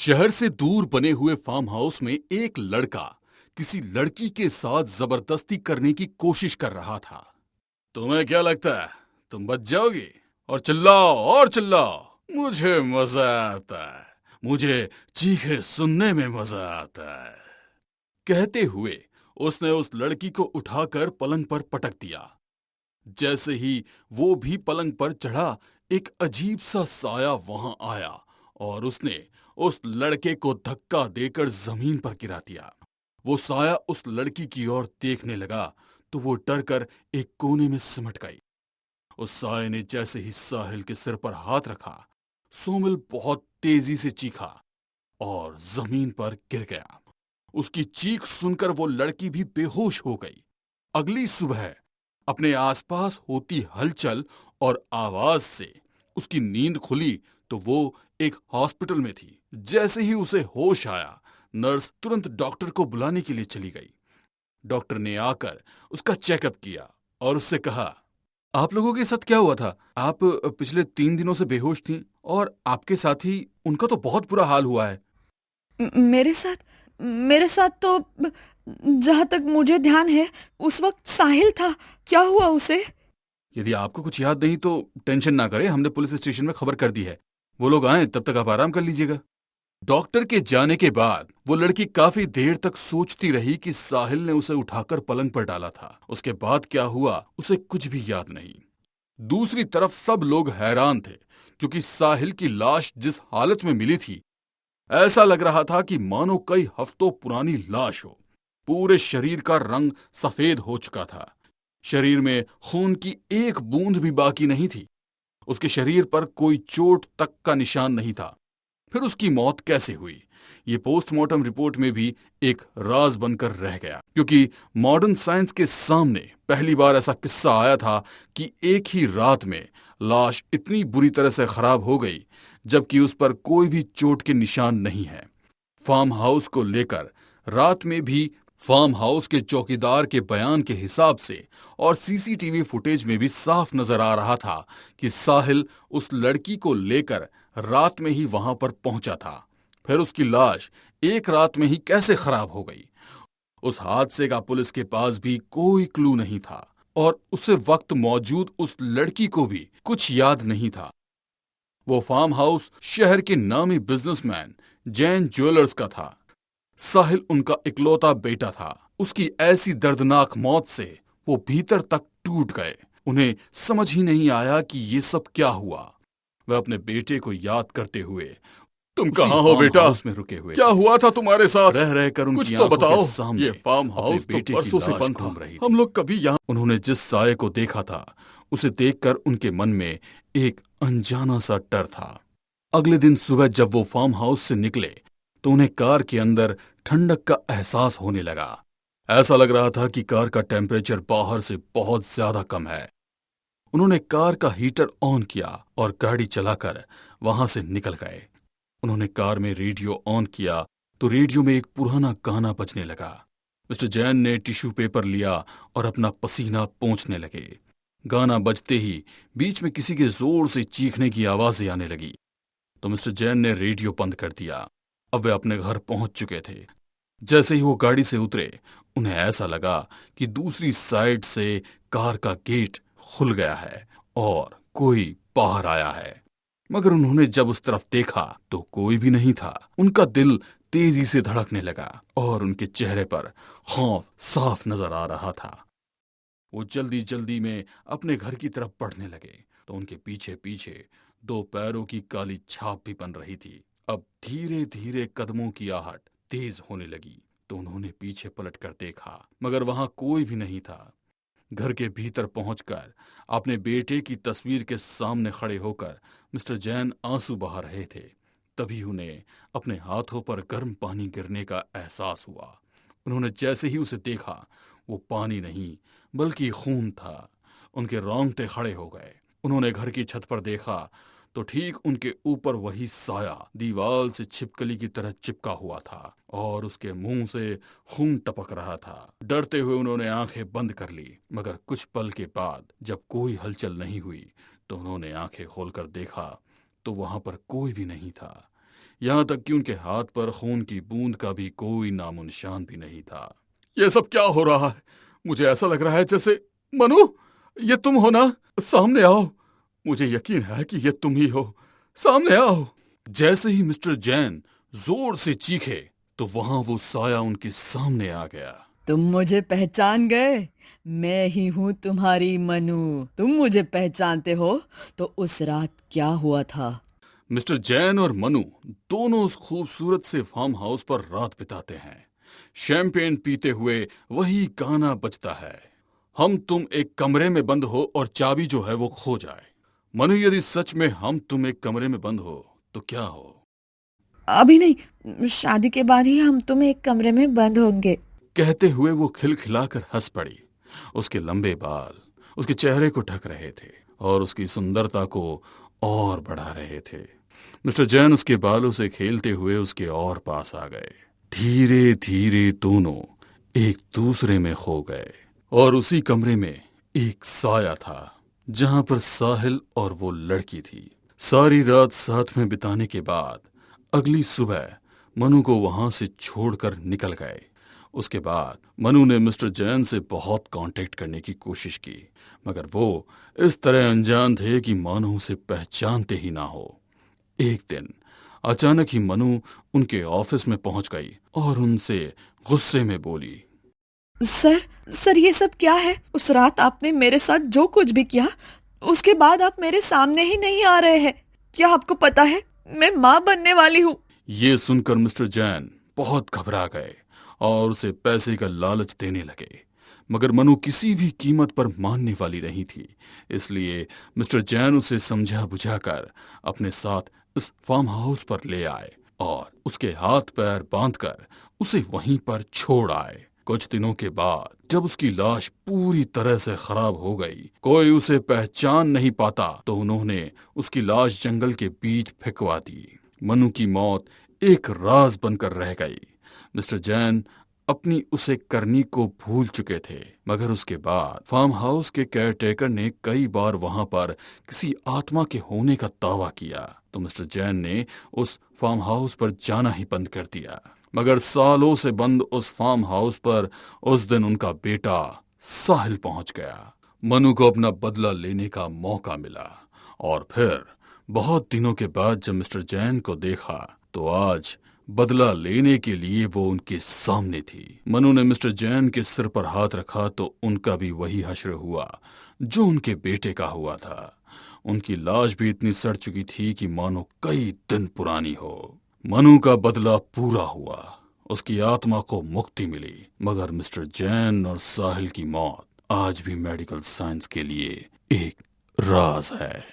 शहर से दूर बने हुए फार्म हाउस में एक लड़का किसी लड़की के साथ जबरदस्ती करने की कोशिश कर रहा था। तुम्हें क्या लगता है तुम बच जाओगी? और चिल्लाओ, मुझे मजा आता है। मुझे चीखे सुनने में मजा आता है। कहते हुए उसने उस लड़की को उठाकर पलंग पर पटक दिया। जैसे ही वो भी पलंग पर चढ़ा, एक अजीब सा साया वहां आया और उसने उस लड़के को धक्का देकर जमीन पर गिरा दिया। वो साया उस लड़की की ओर देखने लगा तो वो डर कर एक कोने में सिमट गई। उस साये ने जैसे ही साहिल के सिर पर हाथ रखा, सोमिल बहुत तेजी से चीखा और जमीन पर गिर गया। उसकी चीख सुनकर वो लड़की भी बेहोश हो गई। अगली सुबह अपने आसपास होती हलचल और आवाज से उसकी नींद खुली तो वो एक हॉस्पिटल में थी। जैसे ही उसे होश आया, नर्स तुरंत डॉक्टर को बुलाने के लिए चली गई। डॉक्टर ने आकर उसका चेकअप किया और उससे कहा, आप लोगों के साथ क्या हुआ था? आप पिछले 3 दिनों से बेहोश थीं और आपके साथी उनका तो बहुत बुरा हाल हुआ है। मेरे साथ मेरे साथ तो जहां तक मुझे ध्यान है उस वक्त साहिल था। क्या हुआ उसे? यदि आपको कुछ याद नहीं तो टेंशन ना करें, हमने पुलिस स्टेशन में खबर कर दी है। वो लोग आए तब तक आप आराम कर लीजिएगा। डॉक्टर के जाने के बाद वो लड़की काफी देर तक सोचती रही कि साहिल ने उसे उठाकर पलंग पर डाला था। उसके बाद क्या हुआ उसे कुछ भी याद नहीं। दूसरी तरफ सब लोग हैरान थे क्योंकि साहिल की लाश जिस हालत में मिली थी, ऐसा लग रहा था कि मानो कई हफ्तों पुरानी लाश हो। पूरे शरीर का रंग सफेद हो चुका था। शरीर में खून की एक बूंद भी बाकी नहीं थी। उसके शरीर पर कोई चोट तक का निशान नहीं था। फिर उसकी मौत कैसे हुई, ये पोस्टमार्टम रिपोर्ट में भी एक राज बनकर रह गया, क्योंकि मॉडर्न साइंस के सामने पहली बार ऐसा किस्सा आया था कि एक ही रात में लाश इतनी बुरी तरह से खराब हो गई जबकि उस पर कोई भी चोट के निशान नहीं है। फार्म हाउस को लेकर रात में भी फार्म हाउस के चौकीदार के बयान के हिसाब से और सीसीटीवी फुटेज में भी साफ नजर आ रहा था कि साहिल उस लड़की को लेकर रात में ही वहां पर पहुंचा था। फिर उसकी लाश एक रात में ही कैसे खराब हो गई? उस हादसे का पुलिस के पास भी कोई क्लू नहीं था और उसे वक्त मौजूद उस लड़की को भी कुछ याद नहीं था। वो फार्म हाउस शहर के नामी बिजनेसमैन जैन ज्वेलर्स का था। साहिल उनका इकलौता बेटा था। उसकी ऐसी दर्दनाक मौत से वो भीतर तक टूट गए। उन्हें समझ ही नहीं आया कि ये सब क्या हुआ। वह अपने बेटे को याद करते हुए तुम कहाँ हो बेटा? हाउस में रुके हुए क्या हुआ था तुम्हारे साथ? रह रहकर उनकी कुछ तो बताओ। सामने ये फार्म हाउस तो परसों से बंद था। हम लोग कभी यहाँ। उन्होंने जिस साये को देखा था उसे देखकर उनके मन में एक अनजाना सा डर था। अगले दिन सुबह जब वो फार्म हाउस से निकले तो उन्हें कार के अंदर ठंडक का एहसास होने लगा। ऐसा लग रहा था कि कार का टेम्परेचर बाहर से बहुत ज्यादा कम है। उन्होंने कार का हीटर ऑन किया और गाड़ी चलाकर वहां से निकल गए। उन्होंने कार में रेडियो ऑन किया तो रेडियो में एक पुराना गाना बजने लगा। मिस्टर जैन ने टिश्यू पेपर लिया और अपना पसीना पोंछने लगे। गाना बजते ही बीच में किसी के जोर से चीखने की आवाजें आने लगी तो मिस्टर जैन ने रेडियो बंद कर दिया। अब वे अपने घर पहुंच चुके थे। जैसे ही वो गाड़ी से उतरे, उन्हें ऐसा लगा कि दूसरी साइड से कार का गेट खुल गया है और कोई बाहर आया है। मगर उन्होंने जब उस तरफ देखा तो कोई भी नहीं था। उनका दिल तेजी से धड़कने लगा और उनके चेहरे पर खौफ साफ नजर आ रहा था। वो जल्दी जल्दी में अपने घर की तरफ बढ़ने लगे तो उनके पीछे पीछे दो पैरों की काली छाप भी बन रही थी। अब धीरे धीरे कदमों की आहट तेज होने लगी तो उन्होंने पीछे पलटकर देखा, मगर वहां कोई भी नहीं था। घर के भीतर पहुंचकर अपने बेटे की तस्वीर के सामने खड़े होकर मिस्टर जैन आंसू बहा रहे थे। तभी उन्हें अपने हाथों पर गर्म पानी गिरने का एहसास हुआ। उन्होंने जैसे ही उसे देखा, वो पानी नहीं बल्कि खून था। उनके रोंगटे खड़े हो गए। उन्होंने घर की छत पर देखा तो ठीक उनके ऊपर वही साया दीवार से छिपकली की तरह चिपका हुआ था और उसके मुंह से खून टपक रहा था। डरते हुए उन्होंने आंखें बंद कर ली, मगर कुछ पल के बाद जब कोई हलचल नहीं हुई तो उन्होंने आंखें खोलकर देखा तो वहां पर कोई भी नहीं था। यहाँ तक कि उनके हाथ पर खून की बूंद का भी कोई नामो निशान भी नहीं था। ये सब क्या हो रहा है? मुझे ऐसा लग रहा है जैसे... मनु, ये तुम हो ना? सामने आओ। मुझे यकीन है कि ये तुम ही हो। सामने आओ। जैसे ही मिस्टर जैन जोर से चीखे तो वहां वो साया उनके सामने आ गया। तुम मुझे पहचान गए? मैं ही हूँ तुम्हारी मनु। तुम मुझे पहचानते हो तो उस रात क्या हुआ था? मिस्टर जैन और मनु दोनों उस खूबसूरत से फार्म हाउस पर रात बिताते हैं। शैंपेन पीते हुए वही गाना बजता है, हम तुम एक कमरे में बंद हो और चाबी जो है वो खो जाए। मनु, यदि सच में हम तुम एक कमरे में बंद हो तो क्या हो? अभी नहीं, शादी के बाद ही हम तुम एक कमरे में बंद होंगे। कहते हुए वो खिलखिलाकर हंस पड़ी। उसके लंबे बाल उसके चेहरे को ढक रहे थे और उसकी सुंदरता को और बढ़ा रहे थे। मिस्टर जैन उसके बालों से खेलते हुए उसके और पास आ गए। धीरे धीरे दोनों एक दूसरे में खो गए और उसी कमरे में एक साया था जहां पर साहिल और वो लड़की थी। सारी रात साथ में बिताने के बाद अगली सुबह मनु को वहां से छोड़कर निकल गए। उसके बाद मनु ने मिस्टर जैन से बहुत कांटेक्ट करने की कोशिश की, मगर वो इस तरह अनजान थे कि मानो उसे पहचानते ही ना हो। एक दिन अचानक ही मनु उनके ऑफिस में पहुंच गई और उनसे गुस्से में बोली, सर ये सब क्या है? उस रात आपने मेरे साथ जो कुछ भी किया, उसके बाद आप मेरे सामने ही नहीं आ रहे हैं। क्या आपको पता है मैं माँ बनने वाली हूँ? ये सुनकर मिस्टर जैन बहुत घबरा गए और उसे पैसे का लालच देने लगे, मगर मनु किसी भी कीमत पर मानने वाली नहीं थी। इसलिए मिस्टर जैन उसे समझा बुझाकर अपने साथ इस फार्म हाउस पर ले आए और उसके हाथ पैर बांधकर उसे वहीं पर छोड़ आए। कुछ दिनों के बाद जब उसकी लाश पूरी तरह से खराब हो गई, कोई उसे पहचान नहीं पाता, तो उन्होंने उसकी लाश जंगल के बीच फेंकवा दी। मनु की मौत एक राज बनकर रह गई। मिस्टर जैन अपनी उसे करनी को भूल चुके थे, मगर उसके बाद फार्म हाउस के केयरटेकर ने कई बार वहां पर किसी आत्मा के होने का दावा किया, तो मिस्टर जैन ने उस फार्म हाउस पर जाना ही बंद कर दिया। मगर सालों से बंद उस फार्म हाउस पर उस दिन उनका बेटा साहिल पहुंच गया। मनु को अपना बदला लेने का मौका मिला और फिर बहुत दिनों के बाद जब मिस्टर जैन को देखा तो आज बदला लेने के लिए वो उनके सामने थी। मनु ने मिस्टर जैन के सिर पर हाथ रखा तो उनका भी वही हश्र हुआ जो उनके बेटे का हुआ था। उनकी लाश भी इतनी सड़ चुकी थी कि मानो कई दिन पुरानी हो। मनु का बदला पूरा हुआ, उसकी आत्मा को मुक्ति मिली, मगर मिस्टर जैन और साहिल की मौत आज भी मेडिकल साइंस के लिए एक राज है।